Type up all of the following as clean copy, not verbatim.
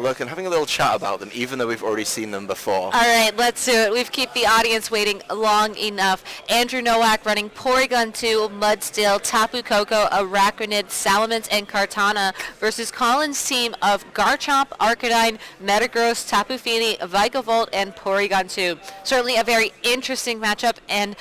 work on having a little chat about them, even though we've already seen them before. All right, let's do it. We've kept the audience waiting long enough. Andrew Nowak running Porygon 2, Mudsteel, Tapu Koko, Araquanid, Salamence, and Kartana versus Colin's team of Garchomp, Arcanine, Metagross, Tapu Fini, Vikavolt, and Porygon 2. Certainly a very interesting matchup, and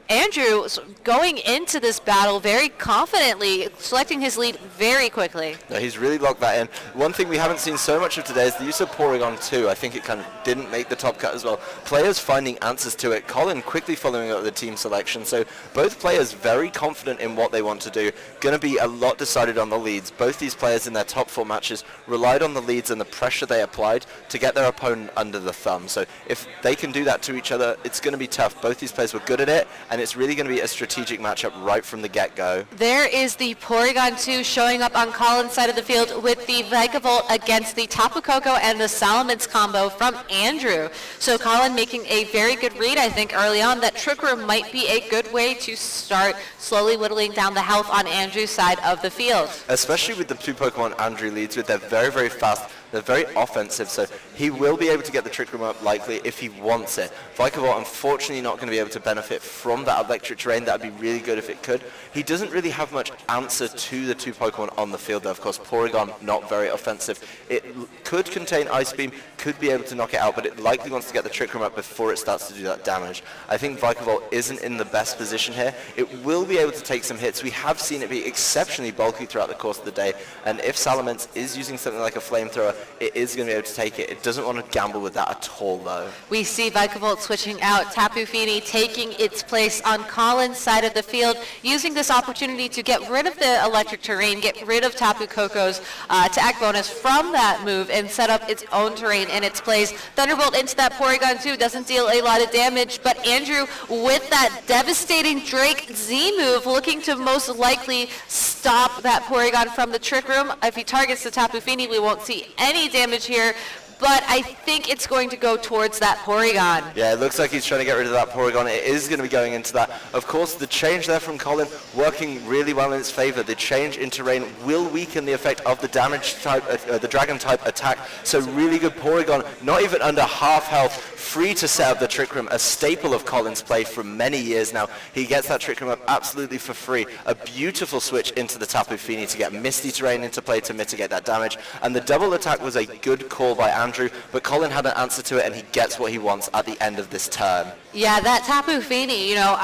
Andrew going into this battle very confidently, selecting his lead very quickly. No, he's really locked that in. One thing we haven't seen so much of today is the use of Porygon 2. I think it kind of didn't make the top cut as well. Players finding answers to it. Colin quickly following up the team selection. So both players very confident in what they want to do. Going to be a lot decided on the leads. Both these players in their top 4 matches relied on the leads and the pressure they applied to get their opponent under the thumb. So if they can do that to each other, it's going to be tough. Both these players were good at it, and it's really going to be a strategic matchup right from the get-go. There is the Porygon 2 showing up on Colin's side of the field with the Vikavolt against the Tapu Koko and the Salamence combo from Andrew. So Colin making a very good read, I think, early on that Trick Room might be a good way to start slowly whittling down the health on Andrew's side of the field. Especially with the 2 Pokemon Andrew leads with, they're very, very fast. They're very offensive, so he will be able to get the Trick Room up likely if he wants it. Vikavolt, unfortunately, not going to be able to benefit from that electric terrain. That would be really good if it could. He doesn't really have much answer to the 2 Pokemon on the field, though. Of course, Porygon, not very offensive. It could contain Ice Beam, could be able to knock it out, but it likely wants to get the Trick Room up before it starts to do that damage. I think Vikavolt isn't in the best position here. It will be able to take some hits. We have seen it be exceptionally bulky throughout the course of the day, and if Salamence is using something like a flamethrower, it is going to be able to take it. It doesn't want to gamble with that at all, though. We see Vikavolt switching out, Tapu Fini taking its place on Colin's side of the field, using this opportunity to get rid of the electric terrain, get rid of Tapu Koko's attack bonus from that move, and set up its own terrain in its place. Thunderbolt into that Porygon 2 doesn't deal a lot of damage, but Andrew with that devastating Drake Z move looking to most likely stop that Porygon from the Trick Room. If he targets the Tapu Fini, we won't see any damage here, but I think it's going to go towards that Porygon. Yeah, it looks like he's trying to get rid of that Porygon. It is going to be going into that. Of course, the change there from Colin working really well in its favor. The change in terrain will weaken the effect of the damage type, the dragon type attack. So really good Porygon, not even under half health, free to set up the Trick Room, a staple of Colin's play for many years now. He gets that Trick Room up absolutely for free. A beautiful switch into the Tapu Fini to get Misty Terrain into play to mitigate that damage. And the double attack was a good call by Andrew, but Colin had an answer to it, and he gets what he wants at the end of this turn. Yeah, that Tapu Fini, you know,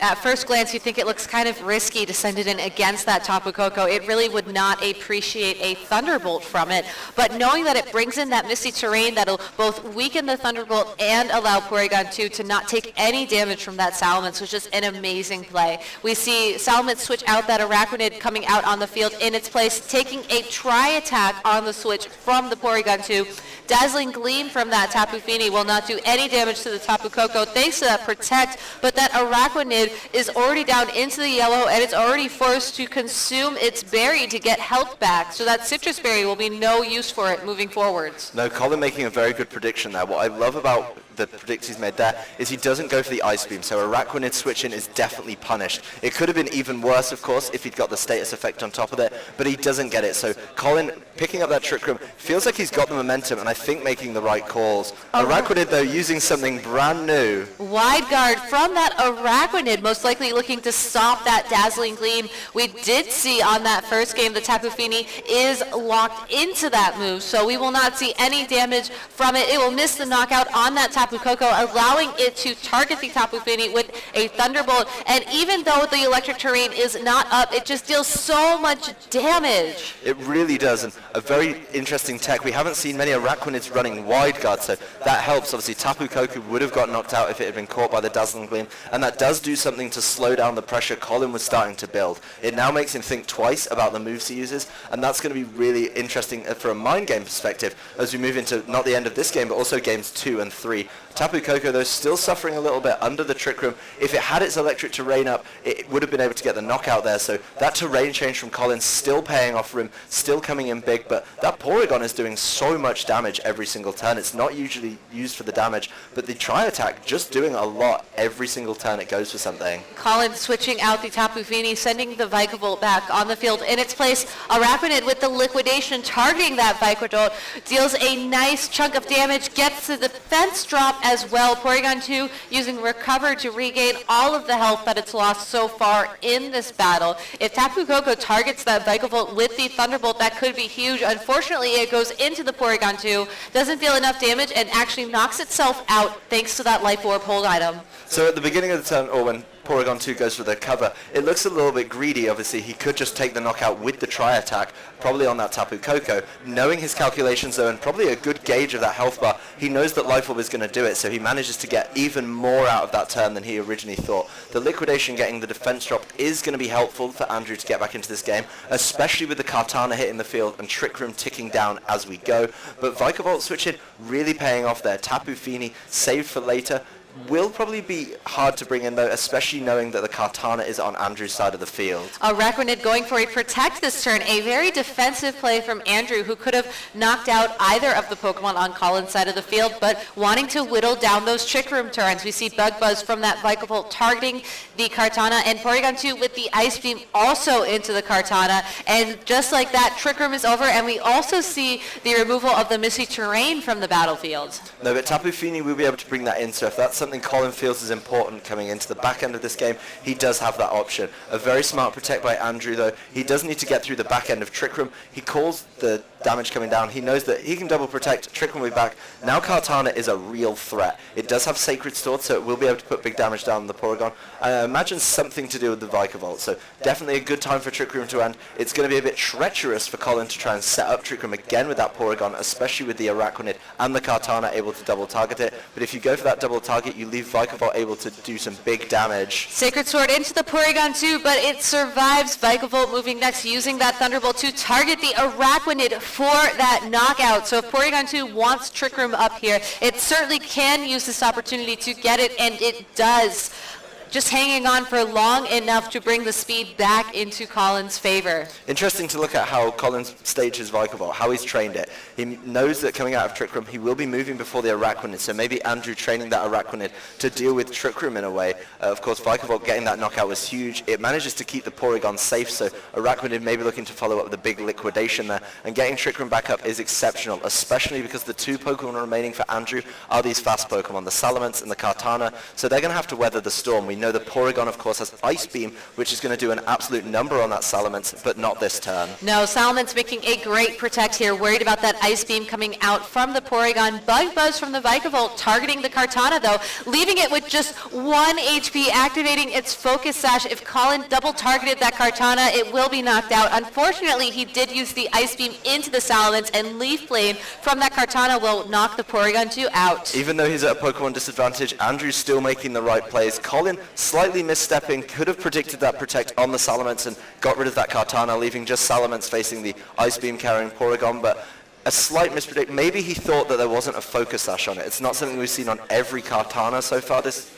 at first glance you think it looks kind of risky to send it in against that Tapu Koko. It really would not appreciate a Thunderbolt from it, but knowing that it brings in that Misty Terrain that'll both weaken the Thunderbolt and allow Porygon 2 to not take any damage from that Salamence was just an amazing play. We see Salamence switch out that Araquanid coming out on the field in its place, taking a tri-attack on the switch from the Porygon 2. Dazzling Gleam from that Tapu Fini will not do any damage to the Tapu Koko thanks to that Protect, but that Araquanid is already down into the yellow and it's already forced to consume its berry to get health back, so that Citrus Berry will be no use for it moving forwards. No, Colin making a very good prediction there. What I love about the predict he's made there is he doesn't go for the Ice Beam, so Araquanid switching is definitely punished. It could have been even worse, of course, if he'd got the status effect on top of it, but he doesn't get it. So Colin picking up that Trick Room feels like he's got the momentum, and I think making the right calls. Araquanid, though, using something brand new. Wide guard from that Araquanid, most likely looking to stop that Dazzling Gleam. We did see on that first game the Tapu Fini is locked into that move, so we will not see any damage from it. It will miss the knockout on that Tapu Koko, allowing it to target the Tapu Fini with a Thunderbolt, and even though the electric terrain is not up, it just deals so much damage. It really does, and a very interesting tech. We haven't seen many Araquanids running wide guard, so that helps. Obviously, Tapu Koko would have got knocked out if it had been caught by the Dazzling Gleam, and that does do something to slow down the pressure Colin was starting to build. It now makes him think twice about the moves he uses, and that's going to be really interesting for a mind game perspective as we move into not the end of this game, but also games 2 and 3. Tapu Koko, though, still suffering a little bit under the Trick Room. If it had its electric terrain up, it would have been able to get the knockout there. So that terrain change from Colin still paying off for him, still coming in big. But that Porygon is doing so much damage every single turn. It's not usually used for the damage, but the tri-attack just doing a lot every single turn it goes for something. something. Colin switching out the Tapu Fini, sending the Vikavolt back on the field. In its place, Arachnid with the liquidation targeting that Vikavolt, deals a nice chunk of damage, gets the defense drop as well. Porygon 2 using Recover to regain all of the health that it's lost so far in this battle. If Tapu Koko targets that Vikavolt with the Thunderbolt, that could be huge. Unfortunately, it goes into the Porygon 2, doesn't deal enough damage, and actually knocks itself out thanks to that Life Orb hold item. So at the beginning of the turn, or when Porygon 2 goes for the cover, it looks a little bit greedy. Obviously, he could just take the knockout with the tri-attack, probably on that Tapu Koko. Knowing his calculations, though, and probably a good gauge of that health bar, he knows that Life Orb is going to do it, so he manages to get even more out of that turn than he originally thought. The liquidation getting the defense drop is going to be helpful for Andrew to get back into this game, especially with the Kartana hitting the field and Trick Room ticking down as we go. But Vikavolt switching really paying off there. Tapu Fini saved for later. Will probably be hard to bring in, though, especially knowing that the Kartana is on Andrew's side of the field. Arachnid going for a protect this turn, a very defensive play from Andrew, who could have knocked out either of the Pokemon on Colin's side of the field, but wanting to whittle down those Trick Room turns. We see Bug Buzz from that Vikavolt targeting the Kartana, and Porygon 2 with the Ice Beam also into the Kartana, and just like that, Trick Room is over, and we also see the removal of the Misty Terrain from the battlefield. No, but Tapu Fini will be able to bring that in, so if that's something Colin feels is important coming into the back end of this game, he does have that option. A very smart protect by Andrew, though. He does need to get through the back end of Trick Room. He calls the damage coming down. He knows that he can double protect. Trick Room will be back. Now Kartana is a real threat. It does have Sacred Sword, so it will be able to put big damage down on the Porygon. I imagine something to do with the Vikavolt, so definitely a good time for Trick Room to end. It's going to be a bit treacherous for Colin to try and set up Trick Room again with that Porygon, especially with the Arachnid and the Kartana able to double target it. But if you go for that double target, you leave Vikavolt able to do some big damage. Sacred Sword into the Porygon 2, but it survives. Vikavolt moving next, using that Thunderbolt to target the Arachnid for that knockout. So if Porygon 2 wants Trick Room up here, it certainly can use this opportunity to get it, and it does. Just hanging on for long enough to bring the speed back into Colin's favor. Interesting to look at how Colin's staged his Vikavolt, how he's trained it. He knows that coming out of Trick Room, he will be moving before the Arachnid, so maybe Andrew training that Arachnid to deal with Trick Room in a way. Of course, Vikavolt getting that knockout was huge. It manages to keep the Porygon safe, so Arachnid maybe looking to follow up with a big liquidation there. And getting Trick Room back up is exceptional, especially because the two Pokemon remaining for Andrew are these fast Pokemon, the Salamence and the Kartana, so they're going to have to weather the storm. We know the Porygon, of course, has Ice Beam, which is going to do an absolute number on that Salamence, but not this turn. No, Salamence making a great protect here, worried about that Ice Beam coming out from the Porygon. Bug Buzz from the Vikavolt targeting the Kartana, though, leaving it with just 1 HP, activating its Focus Sash. If Colin double targeted that Kartana, it will be knocked out. Unfortunately, he did use the Ice Beam into the Salamence, and Leaf Blade from that Kartana will knock the Porygon 2 out. Even though he's at a Pokemon disadvantage, Andrew's still making the right plays. Colin slightly misstepping, could have predicted that protect on the Salamence and got rid of that Kartana, leaving just Salamence facing the Ice Beam carrying Porygon, but a slight mispredict. Maybe he thought that there wasn't a Focus Sash on it. It's not something we've seen on every Kartana so far this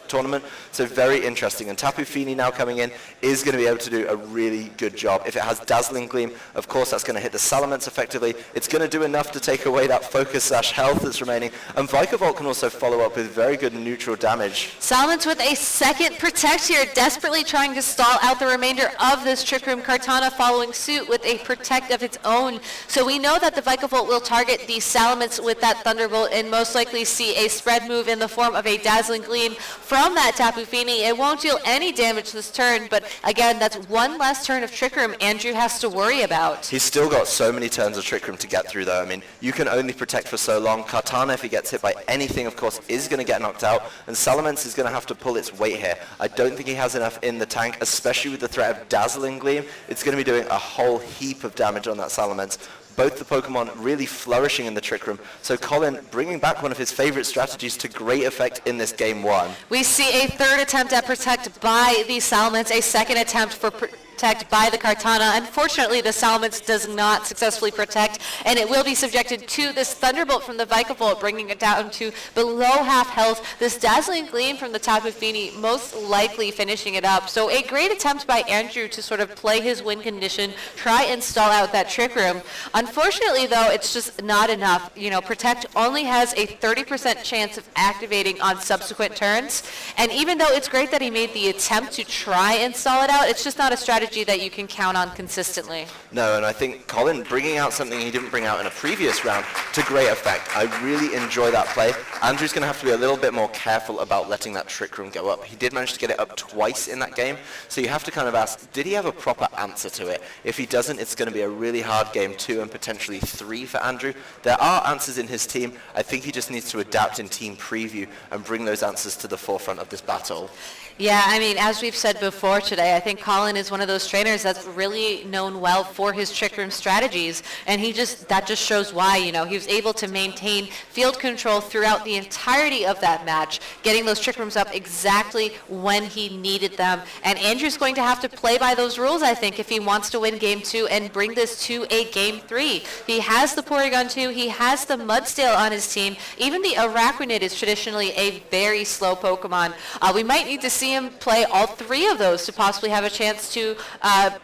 tournament, so very interesting. And Tapu Fini now coming in is going to be able to do a really good job. If it has Dazzling Gleam, of course that's going to hit the Salamence effectively. It's going to do enough to take away that Focus Sash health that's remaining, and Vikavolt can also follow up with very good neutral damage. Salamence with a second protect here, desperately trying to stall out the remainder of this Trick Room. Kartana following suit with a protect of its own. So we know that the Vikavolt will target the Salamence with that Thunderbolt and most likely see a spread move in the form of a Dazzling Gleam from that Tapu Fini. It won't deal any damage this turn, but again, that's one less turn of Trick Room Andrew has to worry about. He's still got so many turns of Trick Room to get through, though. I mean, you can only protect for so long. Kartana, if he gets hit by anything, of course, is going to get knocked out, and Salamence is going to have to pull its weight here. I don't think he has enough in the tank, especially with the threat of Dazzling Gleam. It's going to be doing a whole heap of damage on that Salamence. Both the Pokemon really flourishing in the Trick Room. So Colin bringing back one of his favorite strategies to great effect in this game one. We see a third attempt at protect by the Salamence, a second attempt for protect by the Kartana. Unfortunately, the Salamence does not successfully protect, and it will be subjected to this Thunderbolt from the Vikavolt, bringing it down to below half health. This Dazzling Gleam from the Tapu Fini most likely finishing it up. So a great attempt by Andrew to sort of play his win condition, try and stall out that Trick Room. Unfortunately, though, it's just not enough. You know, Protect only has a 30% chance of activating on subsequent turns, and even though it's great that he made the attempt to try and stall it out, it's just not a strategy that you can count on consistently. No, and I think Colin bringing out something he didn't bring out in a previous round to great effect. I really enjoy that play. Andrew's going to have to be a little bit more careful about letting that Trick Room go up. He did manage to get it up twice in that game, so you have to kind of ask, did he have a proper answer to it? If he doesn't, it's going to be a really hard game 2 and potentially 3 for Andrew. There are answers in his team. I think he just needs to adapt in team preview and bring those answers to the forefront of this battle. Yeah, I mean, as we've said before today, I think Colin is one of those trainers that's really known well for his Trick Room strategies, and that just shows why. You know, he was able to maintain field control throughout the entirety of that match, getting those Trick Rooms up exactly when he needed them. And Andrew's going to have to play by those rules, I think, if he wants to win Game 2 and bring this to a Game 3. He has the Porygon 2, he has the Mudsdale on his team. Even the Araquanid is traditionally a very slow Pokemon. We might need to see him play all 3 of those to possibly have a chance to,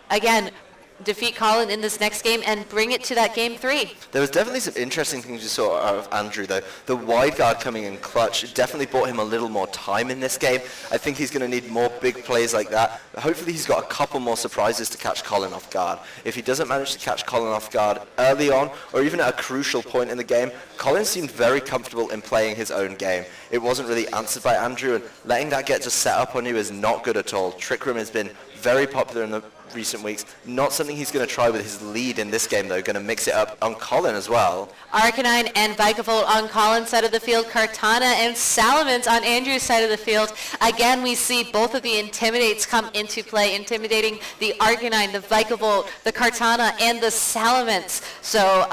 again, defeat Colin in this next game and bring it to that Game 3. There was definitely some interesting things you saw out of Andrew, though. The wide guard coming in clutch definitely bought him a little more time in this game. I think he's going to need more big plays like that. Hopefully he's got a couple more surprises to catch Colin off guard. If he doesn't manage to catch Colin off guard early on, or even at a crucial point in the game, Colin seemed very comfortable in playing his own game. It wasn't really answered by Andrew, and letting that get just set up on you is not good at all. Trick Room has been very popular in the recent weeks. Not something he's going to try with his lead in this game, though. Going to mix it up on Colin as well. Arcanine and Vikavolt on Colin's side of the field. Kartana and Salamence on Andrew's side of the field. Again, we see both of the Intimidates come into play, intimidating the Arcanine, the Vikavolt, the Kartana, and the Salamence. So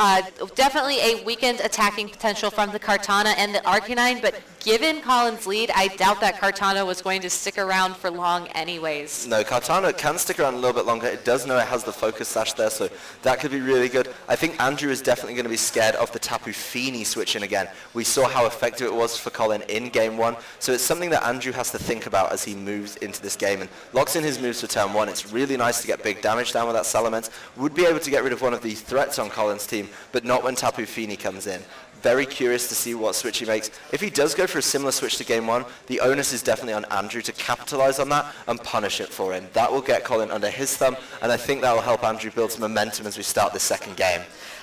definitely a weakened attacking potential from the Kartana and the Arcanine, but given Colin's lead, I doubt that Kartana was going to stick around for long anyways. No, Kartana can stick around a little bit longer. It does know it has the focus sash there, so that could be really good. I think Andrew is definitely going to be scared of the Tapu Fini switching again. We saw how effective it was for Colin in Game 1, so it's something that Andrew has to think about as he moves into this game and locks in his moves for turn 1. It's really nice to get big damage down with that Salamence. Would be able to get rid of one of the threats on Colin's team, but not when Tapu Fini comes in. Very curious to see what switch he makes. If he does go for a similar switch to Game 1, the onus is definitely on Andrew to capitalize on that and punish it for him. That will get Colin under his thumb, and I think that will help Andrew build some momentum as we start this second game.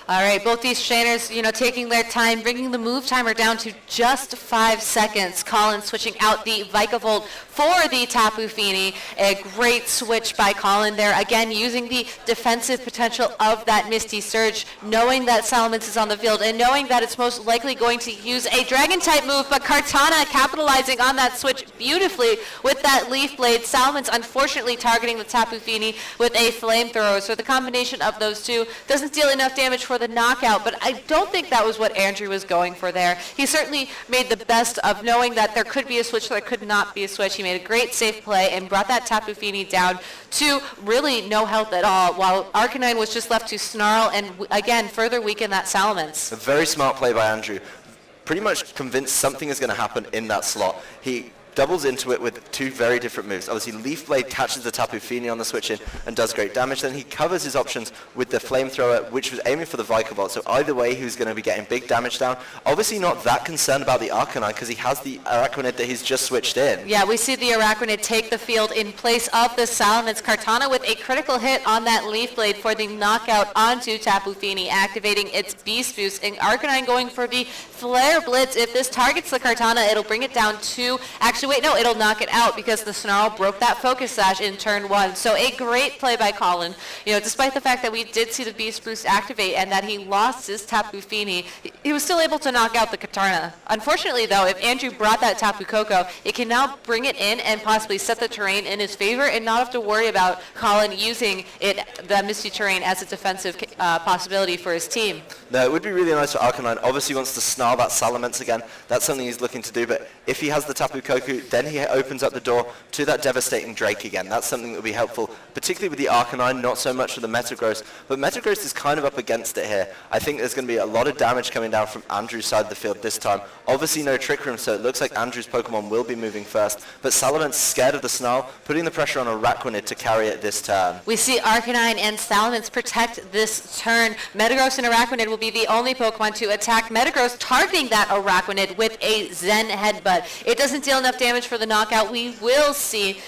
All right, both these trainers, taking their time, bringing the move timer down to just 5 seconds. Colin switching out the Vikavolt for the Tapu Fini. A great switch by Colin there. Again, using the defensive potential of that Misty Surge, knowing that Salamence is on the field and knowing that it's most likely going to use a Dragon-type move, but Kartana capitalizing on that switch beautifully with that Leaf Blade. Salamence unfortunately targeting the Tapu Fini with a Flamethrower. So the combination of those two doesn't deal enough damage for the knockout, but I don't think that was what Andrew was going for there. He certainly made the best of knowing that there could be a switch, there could not be a switch. He made a great safe play and brought that Tapu Fini down to really no health at all, while Arcanine was just left to snarl and again further weaken that Salamence. A very smart play by Andrew. Pretty much convinced something is going to happen in that slot. He doubles into it with 2 very different moves. Obviously, Leaf Blade catches the Tapu Fini on the switch in and does great damage. Then he covers his options with the Flamethrower, which was aiming for the Vikavolt. So either way, he was going to be getting big damage down. Obviously not that concerned about the Arcanine because he has the Araquanid that he's just switched in. Yeah, we see the Araquanid take the field in place of the Salamence. Kartana with a critical hit on that Leaf Blade for the knockout onto Tapu Fini, activating its Beast Boost. And Arcanine going for the Flare Blitz. If this targets the Kartana, it'll bring it down to... Actually, wait, no, it'll knock it out because the Snarl broke that Focus Sash in turn 1. So a great play by Colin. Despite the fact that we did see the Beast Boost activate and that he lost his Tapu Fini, he was still able to knock out the Kartana. Unfortunately, though, if Andrew brought that Tapu Koko, it can now bring it in and possibly set the terrain in his favor and not have to worry about Colin using the Misty Terrain as a defensive possibility for his team. No, it would be really nice for Arcanine. Obviously he wants to snarl that Salamence again. That's something he's looking to do, but if he has the Tapu Koko, Riku, then he opens up the door to that devastating Drake again. That's something that will be helpful, particularly with the Arcanine, not so much with the Metagross, but Metagross is kind of up against it here. I think there's going to be a lot of damage coming down from Andrew's side of the field this time. Obviously no Trick Room, so it looks like Andrew's Pokemon will be moving first, but Salamence scared of the Snarl, putting the pressure on Araquanid to carry it this turn. We see Arcanine and Salamence protect this turn. Metagross and Araquanid will be the only Pokemon to attack. Metagross targeting that Araquanid with a Zen Headbutt. It doesn't deal enough damage for the knockout. We will see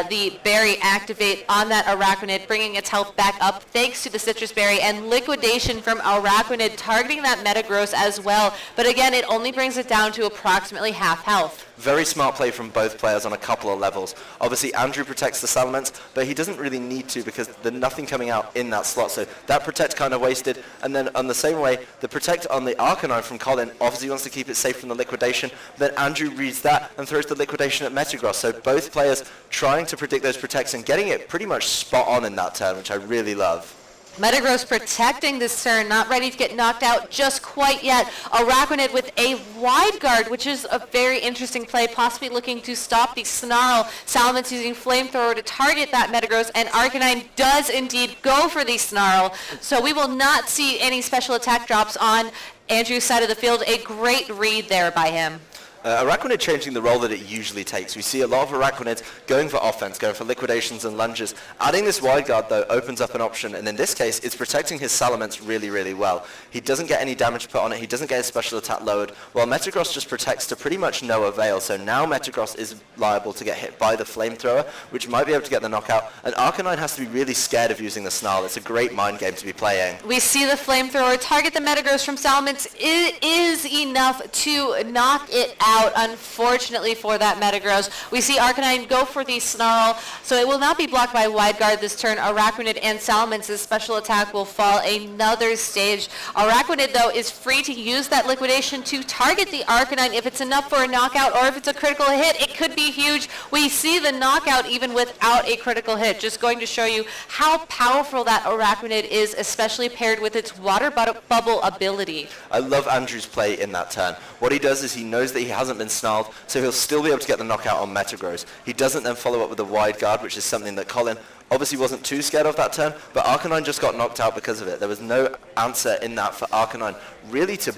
the berry activate on that Araquanid, bringing its health back up thanks to the Citrus Berry, and Liquidation from Araquanid targeting that Metagross as well. But again, it only brings it down to approximately half health. Very smart play from both players on a couple of levels. Obviously, Andrew protects the Salamence, but he doesn't really need to because there's nothing coming out in that slot. So that protect kind of wasted. And then on the same way, the protect on the Arcanine from Colin obviously wants to keep it safe from the Liquidation. Then Andrew reads that and throws the Liquidation at Metagross. So both players trying to predict those protects and getting it pretty much spot on in that turn, which I really love. Metagross protecting this turn, not ready to get knocked out just quite yet. Araquanid with a wide guard, which is a very interesting play, possibly looking to stop the Snarl. Salamence using Flamethrower to target that Metagross, and Arcanine does indeed go for the Snarl. So we will not see any special attack drops on Andrew's side of the field. A great read there by him. Araquanid changing the role that it usually takes. We see a lot of Araquanids going for offense, going for liquidations and lunges. Adding this wide guard, though, opens up an option, and in this case, it's protecting his Salamence really, really well. He doesn't get any damage put on it. He doesn't get his special attack lowered, while Metagross just protects to pretty much no avail. So now Metagross is liable to get hit by the Flamethrower, which might be able to get the knockout, and Arcanine has to be really scared of using the Snarl. It's a great mind game to be playing. We see the Flamethrower target the Metagross from Salamence. It is enough to knock it out. Unfortunately for that Metagross. We see Arcanine go for the Snarl, so it will not be blocked by Wide Guard this turn. Araquanid and Salamence's special attack will fall another stage. Araquanid, though, is free to use that Liquidation to target the Arcanine if it's enough for a knockout, or if it's a critical hit, it could be huge. We see the knockout even without a critical hit, just going to show you how powerful that Araquanid is, especially paired with its water bubble ability. I love Andrew's play in that turn. What he does is he knows that he hasn't been snarled, so he'll still be able to get the knockout on Metagross. He doesn't then follow up with a wide guard, which is something that Colin obviously wasn't too scared of that turn, but Arcanine just got knocked out because of it. There was no answer in that for Arcanine really to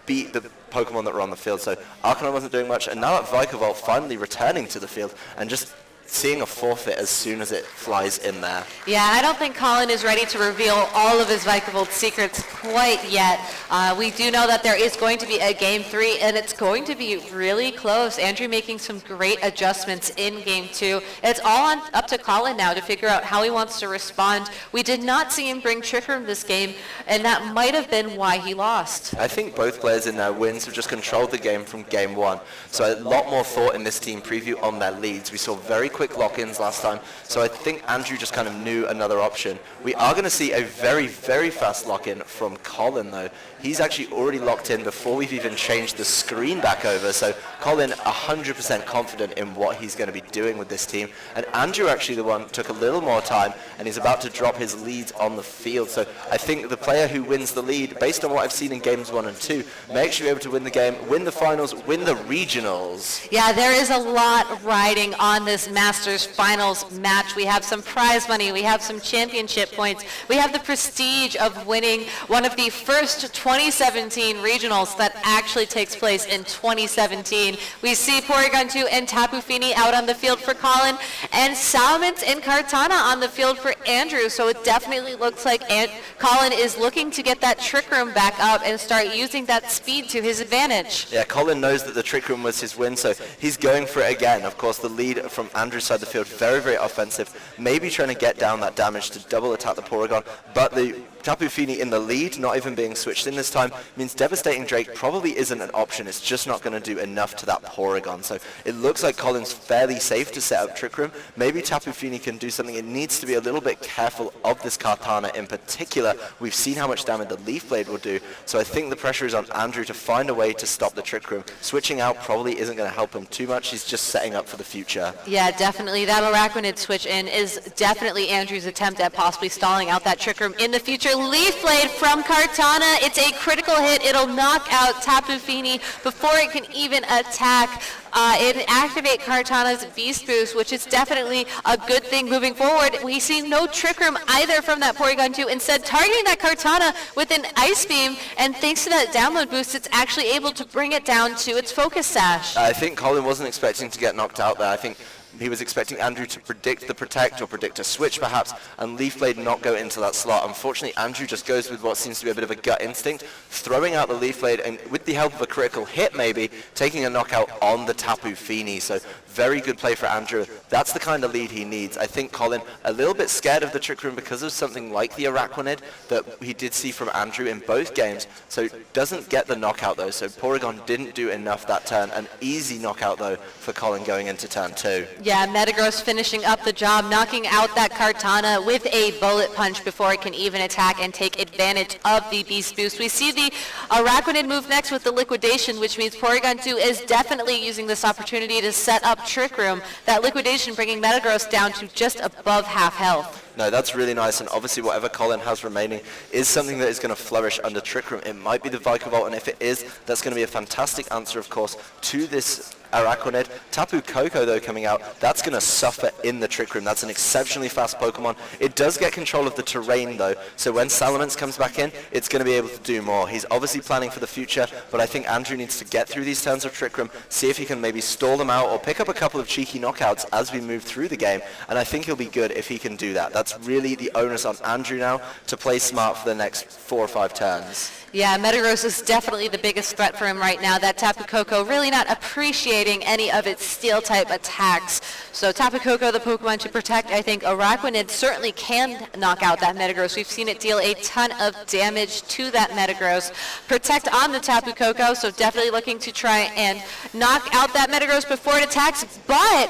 beat the Pokemon that were on the field, so Arcanine wasn't doing much, and now that Vikavolt finally returning to the field and just seeing a forfeit as soon as it flies in there. Yeah, I don't think Colin is ready to reveal all of his Vikavolt secrets quite yet. We do know that there is going to be a Game 3, and it's going to be really close. Andrew making some great adjustments in Game 2. It's all up to Colin now to figure out how he wants to respond. We did not see him bring Trick Room this game, and that might have been why he lost. I think both players in their wins have just controlled the game from Game 1. So a lot more thought in this team preview on their leads. We saw very quick lock-ins last time, so I think Andrew just kind of knew another option. We are going to see a very, very fast lock-in from Colin, though. He's actually already locked in before we've even changed the screen back over, so Colin 100% confident in what he's going to be doing with this team, and Andrew actually the one took a little more time, and he's about to drop his leads on the field. So I think the player who wins the lead, based on what I've seen in Games 1 and 2, may actually be able to win the game, win the finals, win the regionals. Yeah, there is a lot riding on this Masters Finals match. We have some prize money, we have some championship points, we have the prestige of winning one of the first 2017 regionals that actually takes place in 2017. We see Porygon 2 and Tapu Fini out on the field for Colin, and Salamence and Kartana on the field for Andrew. So it definitely looks like Colin is looking to get that Trick Room back up and start using that speed to his advantage. Yeah, Colin knows that the Trick Room was his win, so he's going for it again. Of course, the lead from Andrew's side of the field, very, very offensive, maybe trying to get down that damage to double attack the Porygon, but the Tapu Fini in the lead, not even being switched in this time, means Devastating Drake probably isn't an option. It's just not going to do enough to that Porygon. So it looks like Colin's fairly safe to set up Trick Room. Maybe Tapu Fini can do something. It needs to be a little bit careful of this Kartana in particular. We've seen how much damage the Leaf Blade will do. So I think the pressure is on Andrew to find a way to stop the Trick Room. Switching out probably isn't going to help him too much. He's just setting up for the future. Yeah, definitely. That Araquanid switch in is definitely Andrew's attempt at possibly stalling out that Trick Room in the future. feature Leaf Blade from Kartana. It's a critical hit. It'll knock out Tapu Fini before it can even attack. It activate Kartana's Beast Boost, which is definitely a good thing moving forward. We see no Trick Room either from that Porygon 2, instead targeting that Kartana with an Ice Beam, and thanks to that download boost, it's actually able to bring it down to its Focus Sash. I think Colin wasn't expecting to get knocked out there. I think he was expecting Andrew to predict the Protect or predict a switch perhaps, and Leaf Blade not go into that slot. Unfortunately, Andrew just goes with what seems to be a bit of a gut instinct, throwing out the Leaf Blade, and with the help of a critical hit maybe, taking a knockout on the Tapu Fini. So very good play for Andrew. That's the kind of lead he needs. I think Colin a little bit scared of the Trick Room because of something like the Araquanid that he did see from Andrew in both games, so doesn't get the knockout though. So Porygon didn't do enough that turn. An easy knockout though for Colin going into turn 2. Yeah, Metagross finishing up the job, knocking out that Kartana with a Bullet Punch before it can even attack and take advantage of the Beast Boost. We see the Araquanid move next with the Liquidation, which means Porygon 2 is definitely using this opportunity to set up Trick Room. That Liquidation bringing Metagross down to just above half health. No, that's really nice, and obviously whatever Colin has remaining is something that is going to flourish under Trick Room. It might be the Vikavolt, and if it is, that's going to be a fantastic answer, of course, to this Araquanid. Tapu Koko, though, coming out, that's going to suffer in the Trick Room. That's an exceptionally fast Pokemon. It does get control of the terrain, though, so when Salamence comes back in, it's going to be able to do more. He's obviously planning for the future, but I think Andrew needs to get through these turns of Trick Room, see if he can maybe stall them out or pick up a couple of cheeky knockouts as we move through the game, and I think he'll be good if he can do that. That's really the onus on Andrew now to play smart for the next 4 or 5 turns. Yeah, Metagross is definitely the biggest threat for him right now. That Tapu Koko really not appreciating any of its Steel-type attacks. So Tapu Koko, the Pokemon to protect, I think Araquanid certainly can knock out that Metagross. We've seen it deal a ton of damage to that Metagross. Protect on the Tapu Koko, so definitely looking to try and knock out that Metagross before it attacks, but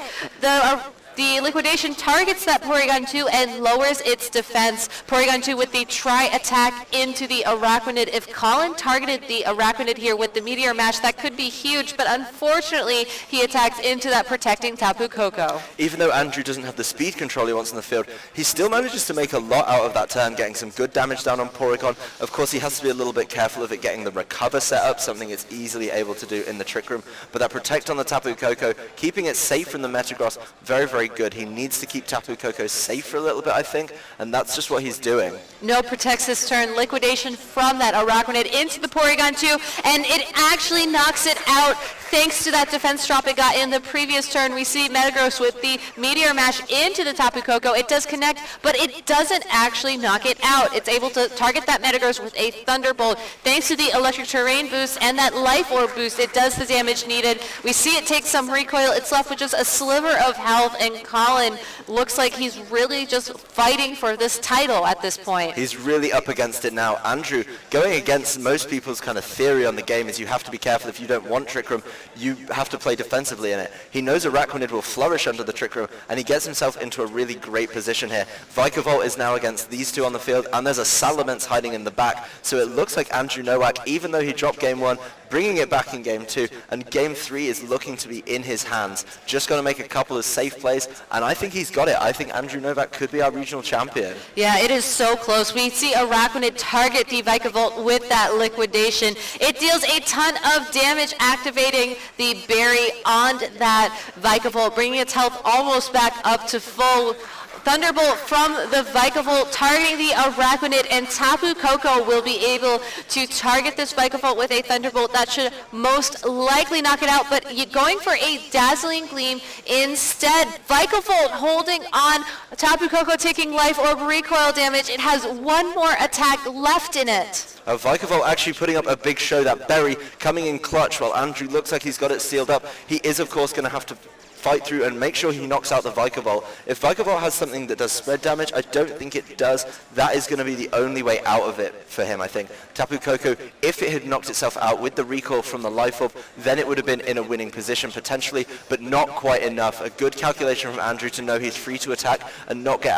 the Liquidation targets that Porygon 2 and lowers its defense. Porygon 2 with the tri-attack into the Araquanid. If Colin targeted the Araquanid here with the Meteor Mash, that could be huge, but unfortunately he attacks into that protecting Tapu Koko. Even though Andrew doesn't have the speed control he wants in the field, he still manages to make a lot out of that turn, getting some good damage down on Porygon. Of course, he has to be a little bit careful of it getting the recover set up, something it's easily able to do in the Trick Room. But that protect on the Tapu Koko, keeping it safe from the Metagross, very, very good. He needs to keep Tapu Koko safe for a little bit, I think, and that's just what he's doing. No protects this turn. Liquidation from that Araquanid into the Porygon 2, and it actually knocks it out. Thanks to that defense drop it got in the previous turn, we see Metagross with the Meteor Mash into the Tapu Koko. It does connect, but it doesn't actually knock it out. It's able to target that Metagross with a Thunderbolt. Thanks to the Electric Terrain boost and that Life Orb boost, it does the damage needed. We see it take some recoil. It's left with just a sliver of health, and Colin looks like he's really just fighting for this title at this point. He's really up against it now. Andrew, going against most people's kind of theory on the game is you have to be careful if you don't want Trick Room. You have to play defensively in it. He knows Araquanid will flourish under the Trick Room, and he gets himself into a really great position here. Vikavolt is now against these two on the field, and there's a Salamence hiding in the back, so it looks like Andrew Nowak, even though he dropped game 1, bringing it back in game 2, and game 3 is looking to be in his hands. Just got to make a couple of safe plays, and I think he's got it. I think Andrew Nowak could be our regional champion. Yeah, it is so close. We see Araquanid target the Vikavolt with that Liquidation. It deals a ton of damage, activating the Berry on that Vikavolt, bringing its health almost back up to full. Thunderbolt from the Vikavolt targeting the Araquanid, and Tapu Koko will be able to target this Vikavolt with a Thunderbolt. That should most likely knock it out, but you're going for a Dazzling Gleam instead. Vikavolt holding on, Tapu Koko taking Life Orb recoil damage. It has one more attack left in it. Vikavolt actually putting up a big show, that Berry coming in clutch while Andrew looks like he's got it sealed up. He is, of course, going to have to fight through and make sure he knocks out the Vikavolt. If Vikavolt has something that does spread damage, I don't think it does. That is going to be the only way out of it for him, I think. Tapu Koko, if it had knocked itself out with the recoil from the Life Orb, then it would have been in a winning position potentially, but not quite enough. A good calculation from Andrew to know he's free to attack and not get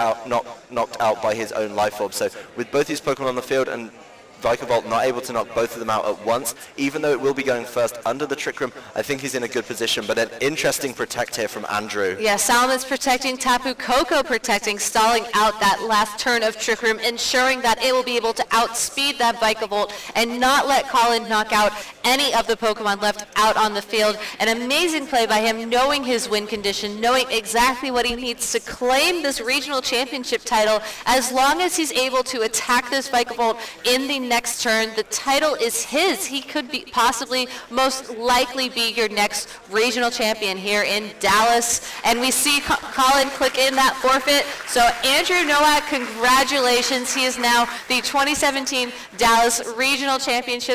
knocked out by his own Life Orb. So with both these Pokemon on the field and Vikavolt not able to knock both of them out at once, even though it will be going first under the Trick Room. I think he's in a good position, but an interesting protect here from Andrew. Yeah, Salmon's protecting, Tapu Koko protecting, stalling out that last turn of Trick Room, ensuring that it will be able to outspeed that Vikavolt and not let Colin knock out any of the Pokemon left out on the field. An amazing play by him, knowing his win condition, knowing exactly what he needs to claim this regional championship title. As long as he's able to attack this Vikavolt in the next turn, the title is his. He could be possibly, most likely be your next regional champion here in Dallas. And we see Colin click in that forfeit. So Andrew Nowak, congratulations. He is now the 2017 Dallas Regional Championships